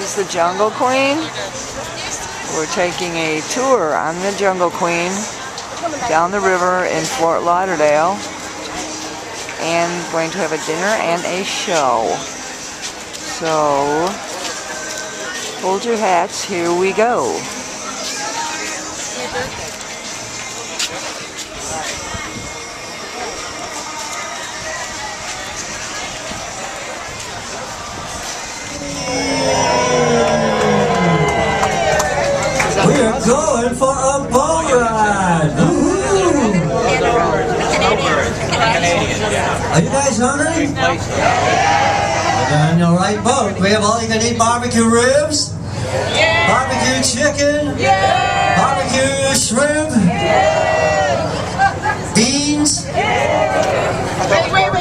is the Jungle Queen. We're taking a tour on the Jungle Queen down the river in Fort Lauderdale and going to have a dinner and a show. So, hold your hats, here we go. We're going for a boat ride! Are you guys hungry? You're on the right boat. We have all you can eat barbecue ribs, barbecue chicken, barbecue shrimp, beans.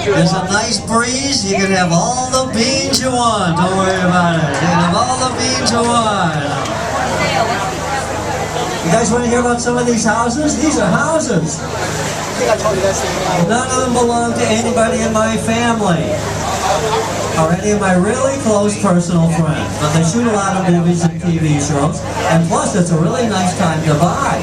There's a nice breeze. You can have all the beans you want. Don't worry about it. You can have all the beans you want. You guys want to hear about some of these houses? These are houses. None of them belong to anybody in my family or any of my really close personal friends. But they shoot a lot of movies and TV shows. And plus, it's a really nice time to buy.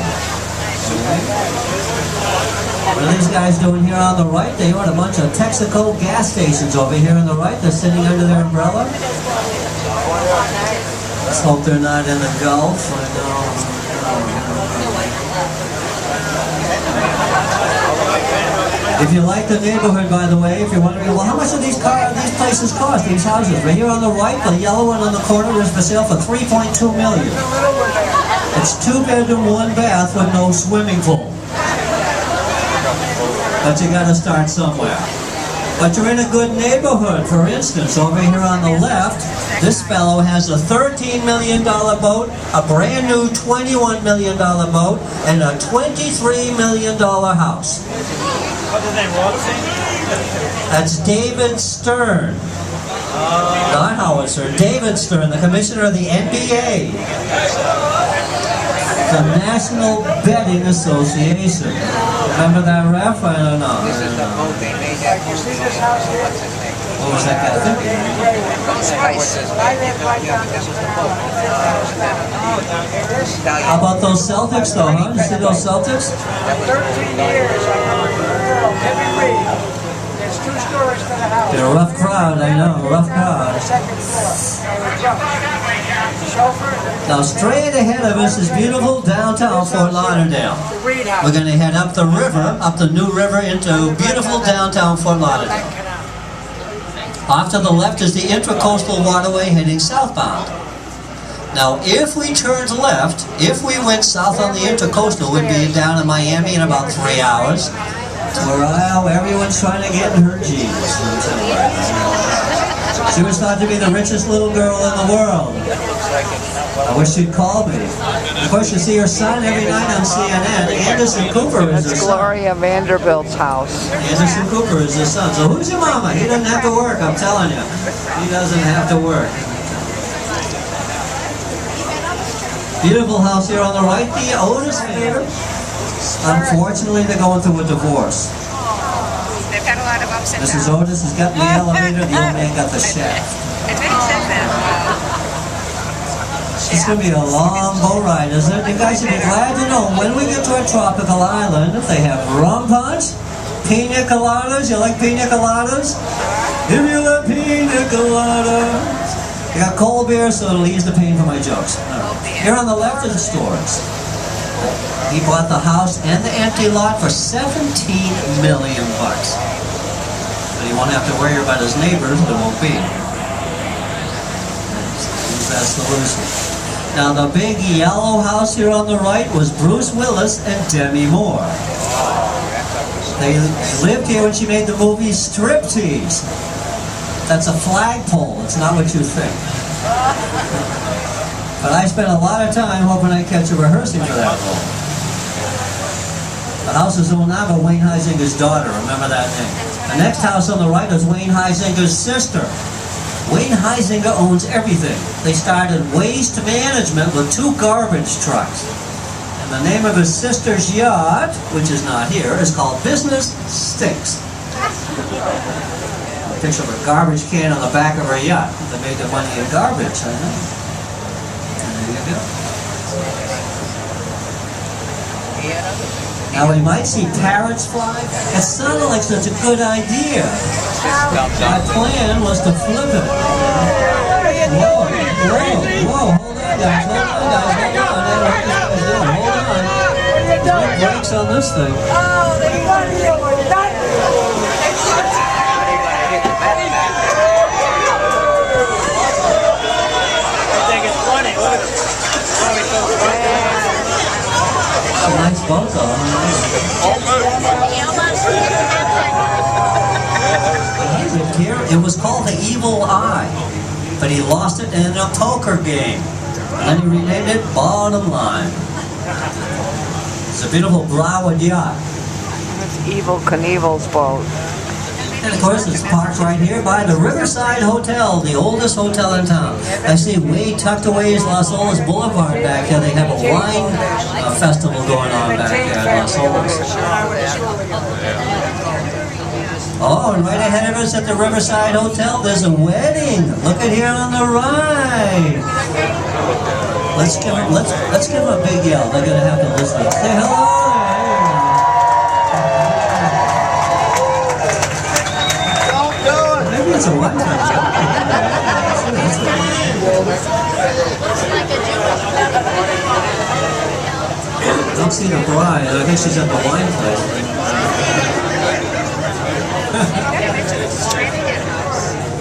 What are these guys doing here on the right? They own a bunch of Texaco gas stations over here on the right. They're sitting under their umbrella. Let's hope they're not in the Gulf. If you like the neighborhood, by the way, if you're wondering, well, how much do these places cost, these houses? Right here on the right, the yellow one on the corner is for sale for $3.2 million. It's 2-bedroom, 1-bath with no swimming pool. But you got to start somewhere. But you're in a good neighborhood. For instance, over here on the left, this fellow has a $13 million boat, a brand new $21 million boat, and a $23 million house. What's his name, Rothstein? That's David Stern. Not Howard Stern. David Stern, the commissioner of the NBA. The National Betting Association. Remember that ref? I don't know. What was that guy thinking? How about those Celtics though, huh? You see those Celtics? 13 years every week. There's 2 stories to the house. They're a rough crowd, I know, a rough crowd. Now straight ahead of us is beautiful downtown Fort Lauderdale. We're going to head up the river, up the new river into beautiful downtown Fort Lauderdale. Off to the left is the Intracoastal Waterway heading southbound. Now if we turned left, if we went south on the Intracoastal, we'd be down in Miami in about 3 hours. Well, everyone's trying to get in her jeans. She was thought to be the richest little girl in the world. I wish she'd call me. Of course, you see her son every night on CNN. Anderson Cooper is her son. Gloria Vanderbilt's house. Anderson Cooper is his son. So who's your mama? He doesn't have to work, I'm telling you. He doesn't have to work. Beautiful house here on the right, the Otis family. Unfortunately, they're going through a divorce. They've had a lot of ups and downs. Mrs. Otis has got the elevator, the old man got the shaft. I bet he said that. It's going to be a long boat ride, isn't it? You guys should be glad to know when we get to a tropical island, if they have rum punch, pina coladas. You like pina coladas? If you like pina coladas. I got cold beer, so it'll ease the pain for my jokes. Here on the left are the stores. He bought the house and the empty lot for $17 million. But he won't have to worry about his neighbors, there won't be. Use that solution. Now the big yellow house here on the right was Bruce Willis and Demi Moore. They lived here when she made the movie Striptease. That's a flagpole, it's not what you think. But I spent a lot of time hoping I'd catch her rehearsing for that role. The house is owned now by Wayne Huizinga's daughter, remember that name. The next house on the right is Wayne Huizinga's sister. Wayne Huizinga owns everything. They started waste management with 2 garbage trucks. And the name of his sister's yacht, which is not here, is called Business Stinks. A picture of a garbage can on the back of her yacht. They made their money in garbage, I know. Now we might see parrots fly. It sounded like such a good idea. My plan was to flip it. Whoa, hold on guys, hold on. There's no brakes on this thing. It's a nice boat though. Here, it was called the Evil Eye, but he lost it in a poker game. And then he renamed it Bottom Line. It's a beautiful Broward yacht. It's Evil Knievel's boat. And of course, it's parked right here by the Riverside Hotel, the oldest hotel in town. I see way tucked away is Las Olas Boulevard back there. They have a wine festival going on back there at Las Olas. Oh, and right ahead of us at the Riverside Hotel, there's a wedding. Look at here on the right. Let's give them a big yell. They're gonna have to listen. Say hello. Maybe it's a one-time job. I don't see the bride. I think she's at the wine place.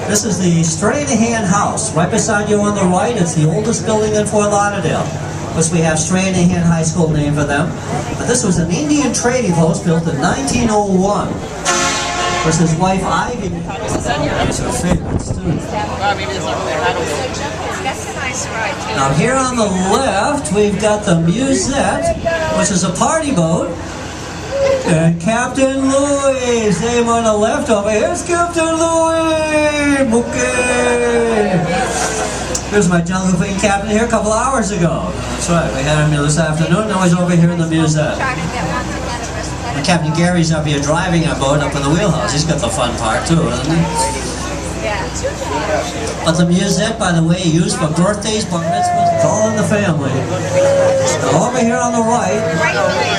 This is the Stranahan House. Right beside you on the right, it's the oldest building in Fort Lauderdale. Of course, we have Stranahan High School named for them. But this was an Indian trading post built in 1901. Of course, his wife Ivy is her favorite student. Now here on the left, we've got the Musette, which is a party boat. And Captain Louis, name on the left over here. Here's Captain Louis! Okay. Here's my Jungle Queen captain here a couple hours ago. That's right, we had him here this afternoon. Now he's over here in the Musette. And Captain Gary's up here driving our boat up in the wheelhouse. He's got the fun part too, isn't he? But the Musette, by the way, used for birthdays, bar mitzvahs, it's all in the family. Now over here on the right,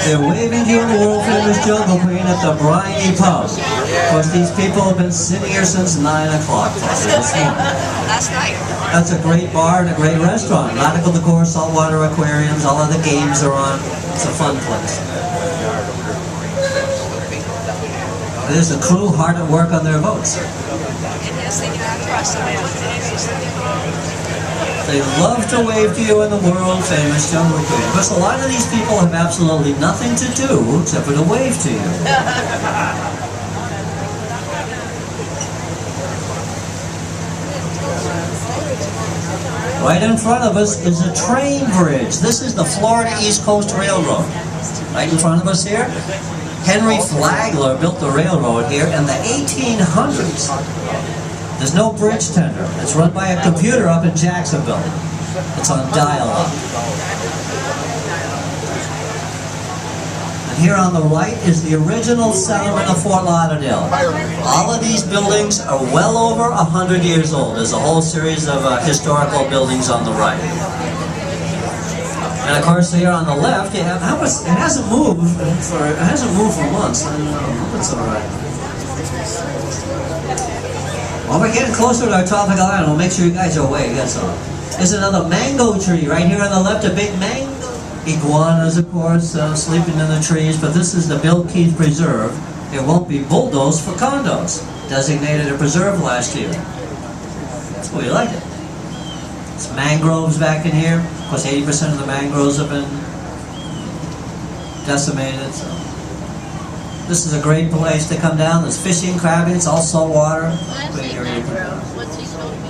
they're waving to you in the world famous Jungle Queen at the Briny Pub. Of course, these people have been sitting here since 9 o'clock this morning. Last night. That's a great bar and a great restaurant. Nautical decor, saltwater aquariums, all of the games are on. It's a fun place. There's a crew hard at work on their boats. They love to wave to you in the world famous Jungle Queen. Because a lot of these people have absolutely nothing to do except for to wave to you. Right in front of us is a train bridge. This is the Florida East Coast Railroad. Right in front of us here. Henry Flagler built the railroad here in the 1800s. There's no bridge tender. It's run by a computer up in Jacksonville. It's on dial-up. And here on the right is the original settlement of Fort Lauderdale. All of these buildings are well over 100 years old. There's a whole series of historical buildings on the right. And of course, here on the left, you have it hasn't moved for months. I don't know. It's all right. Well, we're getting closer to our tropical island. We'll make sure you guys are awake. That's all. There's another mango tree right here on the left. A big mango. Iguanas, of course, sleeping in the trees. But this is the Bill Keith Preserve. It won't be bulldozed for condos. Designated a preserve last year. Oh, you like it? It's mangroves back in here. Of course, 80% of the mangroves have been decimated. So this is a great place to come down. There's fishing, crabbing. It's all salt water. What's he supposed to be?